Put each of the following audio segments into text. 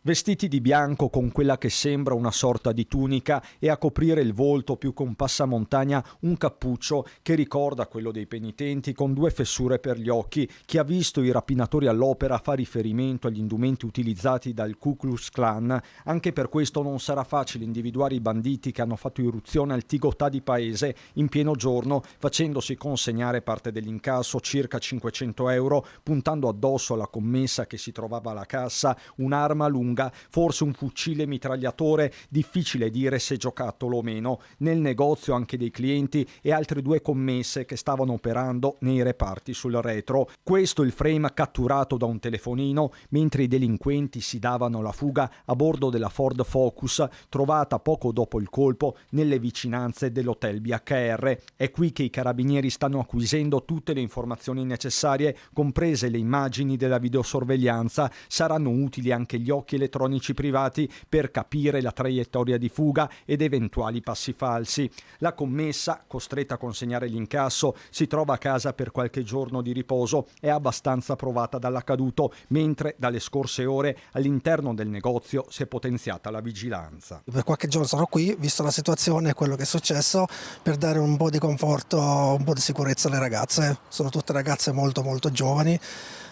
Vestiti di bianco con quella che sembra una sorta di tunica e a coprire il volto più con passamontagna un cappuccio che ricorda quello dei penitenti con 2 fessure per gli occhi. Chi ha visto i rapinatori all'opera fa riferimento agli indumenti utilizzati dal Ku Klux Klan. Anche per questo non sarà facile individuare i banditi che hanno fatto irruzione al Tigotà di Paese in pieno giorno, facendosi consegnare parte dell'incasso, circa 500 euro, puntando addosso alla commessa che si trovava alla cassa un'arma lunga, forse un fucile mitragliatore, difficile dire se giocattolo o meno. Nel negozio anche dei clienti e altre 2 commesse che stavano operando nei reparti sul retro. Questo il frame catturato da un telefonino mentre i delinquenti si davano la fuga a bordo della Ford Focus trovata poco dopo il colpo nelle vicinanze dell'hotel BHR. È qui che i carabinieri stanno acquisendo tutte le informazioni necessarie, comprese le immagini della videosorveglianza. Saranno utili anche gli occhi elettronici privati per capire la traiettoria di fuga ed eventuali passi falsi. La commessa, costretta a consegnare l'incasso, si trova a casa per qualche giorno di riposo. È abbastanza provata dall'accaduto, mentre dalle scorse ore all'interno del negozio si è potenziata la vigilanza. Per qualche giorno sarò qui, visto la situazione e quello che è successo, per dare un po' di conforto, un po' di sicurezza alle ragazze. Sono tutte ragazze molto molto giovani,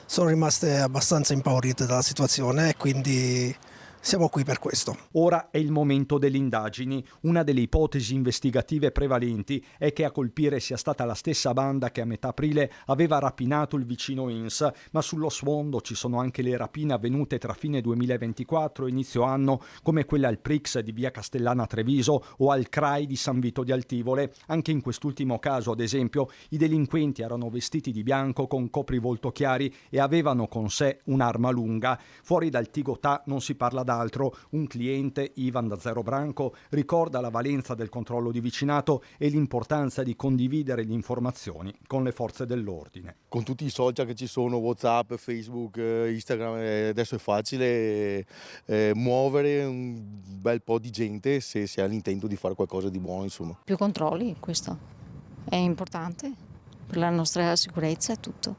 sono rimaste abbastanza impaurite dalla situazione e quindi siamo qui per questo. Ora è il momento delle indagini. Una delle ipotesi investigative prevalenti è che a colpire sia stata la stessa banda che a metà aprile aveva rapinato il vicino INS, ma sullo sfondo ci sono anche le rapine avvenute tra fine 2024 e inizio anno, come quella al Prix di via Castellana a Treviso o al CRAI di San Vito di Altivole. Anche in quest'ultimo caso, ad esempio, i delinquenti erano vestiti di bianco con coprivolto chiari e avevano con sé un'arma lunga. Fuori dal Tigotà non si parla d'altro. Un cliente, Ivan da Zero Branco, ricorda la valenza del controllo di vicinato e l'importanza di condividere le informazioni con le forze dell'ordine. Con tutti i social che ci sono, WhatsApp, Facebook, Instagram, adesso è facile muovere un bel po' di gente se si ha l'intento di fare qualcosa di buono, insomma. Più controlli, questo è importante per la nostra sicurezza e tutto.